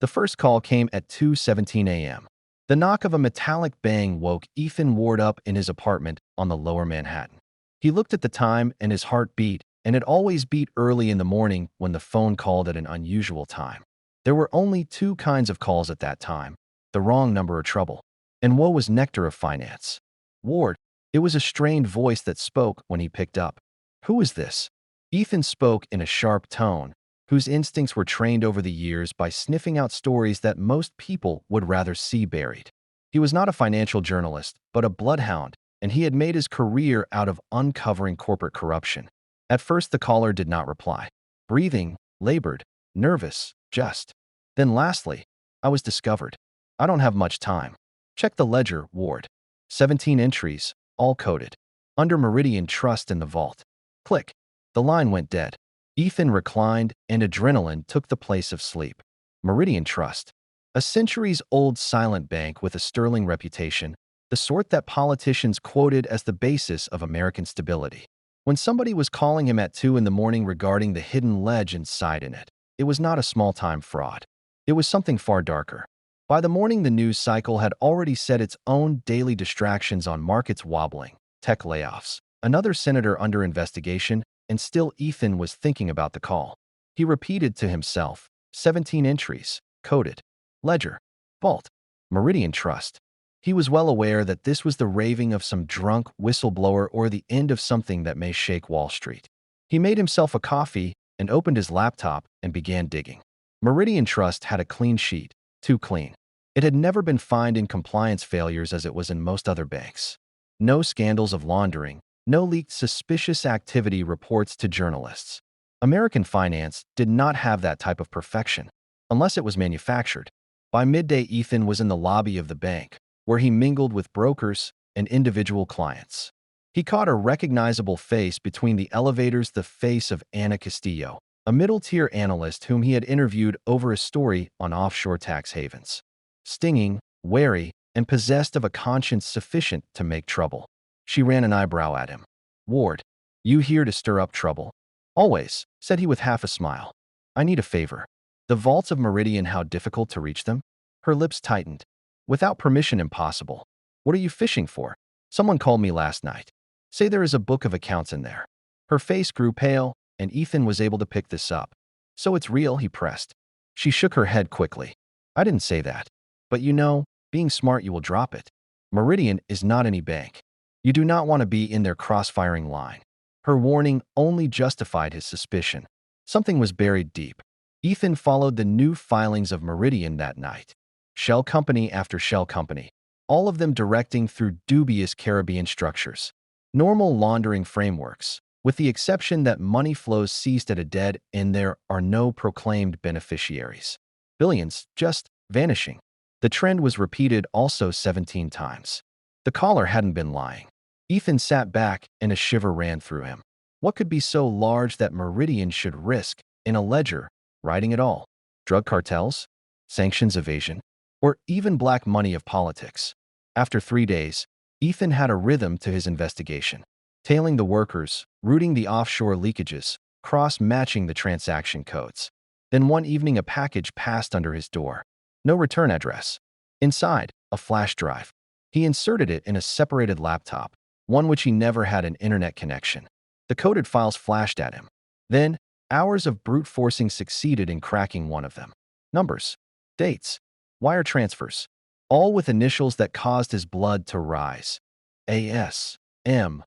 The first call came at 2:17 a.m. The knock of a metallic bang woke Ethan Ward up in his apartment on the lower Manhattan. He looked at the time and his heart beat, and it always beat early in the morning when the phone called at an unusual time. There were only two kinds of calls at that time: the wrong number or trouble. And woe was nectar of finance. Ward. It was a strained voice that spoke when he picked up. Who is this? Ethan spoke in a sharp tone, whose instincts were trained over the years by sniffing out stories that most people would rather see buried. He was not a financial journalist, but a bloodhound, and he had made his career out of uncovering corporate corruption. At first, the caller did not reply. Breathing, labored, nervous, just. Then lastly, I was discovered. I don't have much time. Check the ledger, Ward. 17 entries, all coded. Under Meridian Trust in the vault. Click. The line went dead. Ethan reclined, and adrenaline took the place of sleep. Meridian Trust. A centuries-old silent bank with a sterling reputation, the sort that politicians quoted as the basis of American stability. When somebody was calling him at 2 in the morning regarding the hidden legend inside in it, it was not a small-time fraud. It was something far darker. By the morning, the news cycle had already set its own daily distractions on markets wobbling, tech layoffs, another senator under investigation, and still Ethan was thinking about the call. He repeated to himself, 17 entries, coded, ledger, vault, Meridian Trust. He was well aware that this was the raving of some drunk whistleblower or the end of something that may shake Wall Street. He made himself a coffee and opened his laptop and began digging. Meridian Trust had a clean sheet, too clean. It had never been fined in compliance failures as it was in most other banks. No scandals of laundering, no leaked suspicious activity reports to journalists. American finance did not have that type of perfection, unless it was manufactured. By midday, Ethan was in the lobby of the bank, where he mingled with brokers and individual clients. He caught a recognizable face between the elevators, the face of Anna Castillo, a middle-tier analyst whom he had interviewed over a story on offshore tax havens. Stinging, wary, and possessed of a conscience sufficient to make trouble. She ran an eyebrow at him. Ward, you here to stir up trouble? Always, said he with half a smile. I need a favor. The vaults of Meridian, how difficult to reach them? Her lips tightened. Without permission, impossible. What are you fishing for? Someone called me last night. Say there is a book of accounts in there. Her face grew pale, and Ethan was able to pick this up. So it's real, he pressed. She shook her head quickly. I didn't say that. But you know, being smart, you will drop it. Meridian is not any bank. You do not want to be in their cross-firing line. Her warning only justified his suspicion. Something was buried deep. Ethan followed the new filings of Meridian that night. Shell company after shell company, all of them directing through dubious Caribbean structures. Normal laundering frameworks, with the exception that money flows ceased at a dead end. There are no proclaimed beneficiaries. Billions just vanishing. The trend was repeated also 17 times. The caller hadn't been lying. Ethan sat back and a shiver ran through him. What could be so large that Meridian should risk, in a ledger, writing it all? Drug cartels? Sanctions evasion? Or even black money of politics? After 3 days, Ethan had a rhythm to his investigation. Tailing the workers, rooting the offshore leakages, cross-matching the transaction codes. Then one evening a package passed under his door. No return address. Inside, a flash drive. He inserted it in a separated laptop, one which he never had an internet connection. The coded files flashed at him. Then, hours of brute forcing succeeded in cracking one of them. Numbers, dates, wire transfers, all with initials that caused his blood to rise. A.S., M,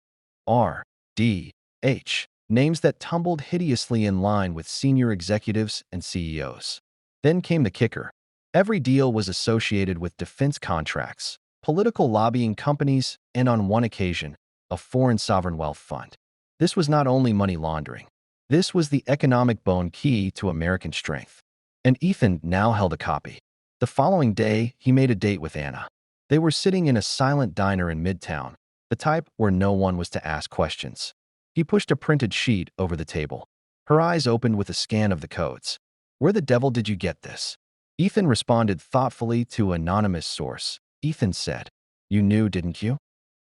R, D, H, names that tumbled hideously in line with senior executives and CEOs. Then came the kicker. Every deal was associated with defense contracts, political lobbying companies, and on one occasion, a foreign sovereign wealth fund. This was not only money laundering. This was the economic bone key to American strength. And Ethan now held a copy. The following day, he made a date with Anna. They were sitting in a silent diner in Midtown, the type where no one was to ask questions. He pushed a printed sheet over the table. Her eyes opened with a scan of the codes. Where the devil did you get this? Ethan responded thoughtfully to an anonymous source. Ethan said, You knew, didn't you?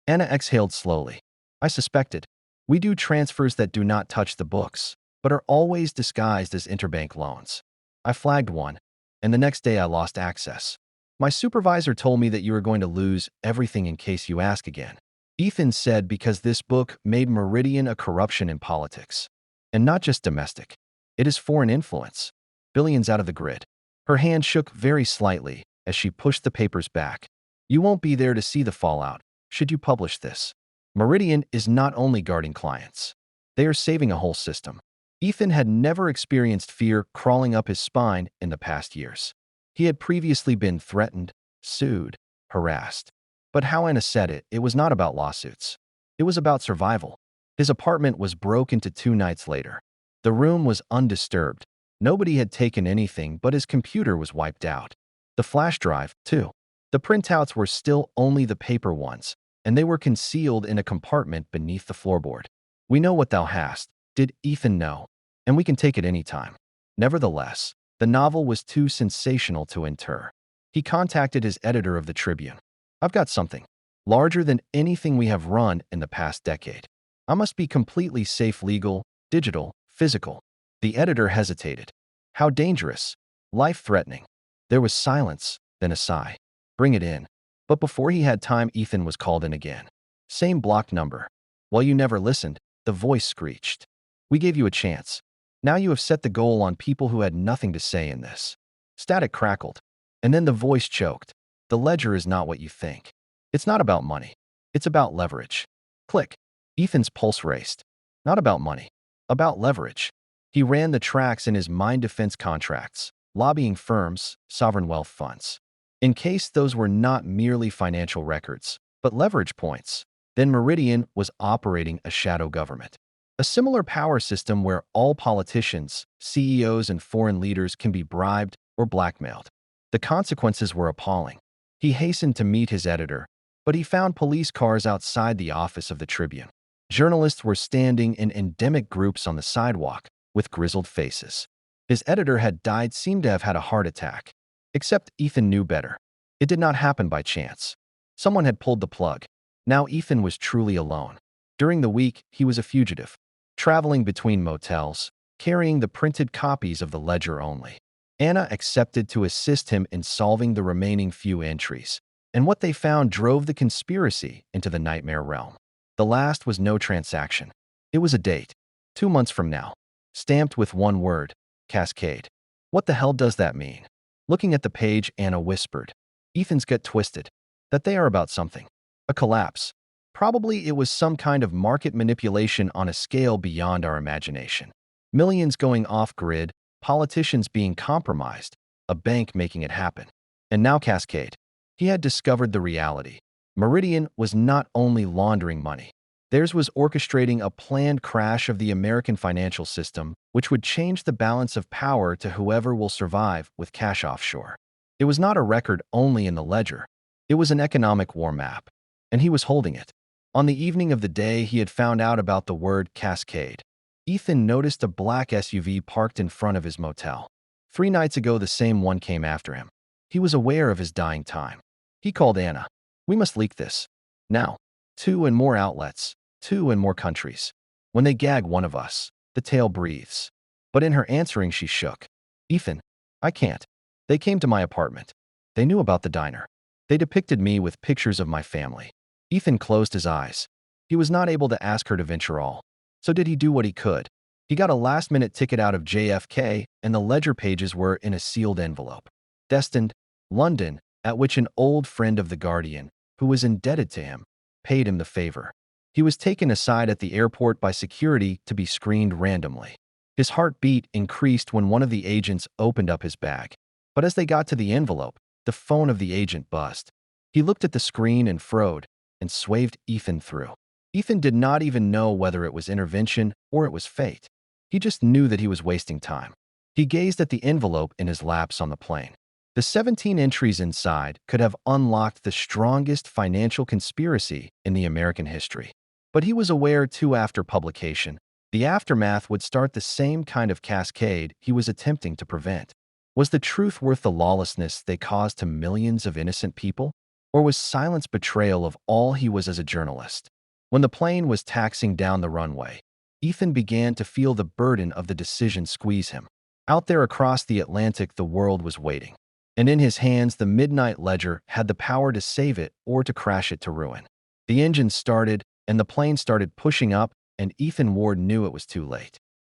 Anna exhaled slowly. I suspected. We do transfers that do not touch the books, but are always disguised as interbank loans. I flagged one. and the next day I lost access. My supervisor told me that you were going to lose everything in case you ask again. Ethan said because this book made Meridian a corruption in politics. And not just domestic. It is foreign influence. Billions out of the grid. Her hand shook very slightly as she pushed the papers back. You won't be there to see the fallout, should you publish this. Meridian is not only guarding clients. They are saving a whole system. Ethan had never experienced fear crawling up his spine in the past years. He had previously been threatened, sued, harassed. But how Anna said it, it was not about lawsuits. It was about survival. His apartment was broke into 2 nights later. The room was undisturbed. Nobody had taken anything, but his computer was wiped out. The flash drive, too. The printouts were still only the paper ones, and they were concealed in a compartment beneath the floorboard. We know what thou hast, did Ethan know, and we can take it any time. Nevertheless, the novel was too sensational to inter. He contacted his editor of the Tribune. I've got something larger than anything we have run in the past decade. I must be completely safe, legal, digital, physical. The editor hesitated. How dangerous. Life-threatening. There was silence, then a sigh. Bring it in. But before he had time, Ethan was called in again. Same blocked number. Well, you never listened, the voice screeched. We gave you a chance. Now you have set the goal on people who had nothing to say in this. Static crackled. And then the voice choked. The ledger is not what you think. It's not about money. It's about leverage. Click. Ethan's pulse raced. Not about money. About leverage. He ran the tracks in his mind defense contracts, lobbying firms, sovereign wealth funds. In case those were not merely financial records, but leverage points, then Meridian was operating a shadow government. A similar power system where all politicians, CEOs, and foreign leaders can be bribed or blackmailed. The consequences were appalling. He hastened to meet his editor, but he found police cars outside the office of the Tribune. Journalists were standing in endemic groups on the sidewalk, with grizzled faces. His editor had died, seemed to have had a heart attack. Except Ethan knew better. It did not happen by chance. Someone had pulled the plug. Now Ethan was truly alone. During the week, he was a fugitive, traveling between motels, carrying the printed copies of the ledger only. Anna accepted to assist him in solving the remaining few entries, and what they found drove the conspiracy into the nightmare realm. The last was no transaction. It was a date, 2 months from now, stamped with one word, Cascade. What the hell does that mean? Looking at the page, Anna whispered. Ethan's gut twisted. That they are about something. A collapse. Probably it was some kind of market manipulation on a scale beyond our imagination. Millions going off-grid, politicians being compromised, a bank making it happen. And now Cascade. He had discovered the reality. Meridian was not only laundering money. Theirs was orchestrating a planned crash of the American financial system, which would change the balance of power to whoever will survive with cash offshore. It was not a record only in the ledger. It was an economic war map, and he was holding it. On the evening of the day he had found out about the word Cascade, Ethan noticed a black SUV parked in front of his motel. 3 nights ago, the same one came after him. He was aware of his dying time. He called Anna. We must leak this. Now. 2 and more outlets. 2 and more countries. When they gag one of us, the tale breathes. But in her answering, she shook. Ethan, I can't. They came to my apartment. They knew about the diner. They depicted me with pictures of my family. Ethan closed his eyes. He was not able to ask her to venture all. So did he do what he could? He got a last-minute ticket out of JFK, and the ledger pages were in a sealed envelope. Destined, London, at which an old friend of the Guardian, who was indebted to him, paid him the favor. He was taken aside at the airport by security to be screened randomly. His heartbeat increased when one of the agents opened up his bag. But as they got to the envelope, the phone of the agent buzzed. He looked at the screen and frowned and swayed Ethan through. Ethan did not even know whether it was intervention or it was fate. He just knew that he was wasting time. He gazed at the envelope in his laps on the plane. The 17 entries inside could have unlocked the strongest financial conspiracy in the American history. But he was aware, too, after publication, the aftermath would start the same kind of cascade he was attempting to prevent. Was the truth worth the lawlessness they caused to millions of innocent people? Or was silence betrayal of all he was as a journalist? When the plane was taxiing down the runway, Ethan began to feel the burden of the decision squeeze him. Out there across the Atlantic, the world was waiting. And in his hands, the midnight ledger had the power to save it or to crash it to ruin. The engine started, and the plane started pushing up, and Ethan Ward knew it was too late.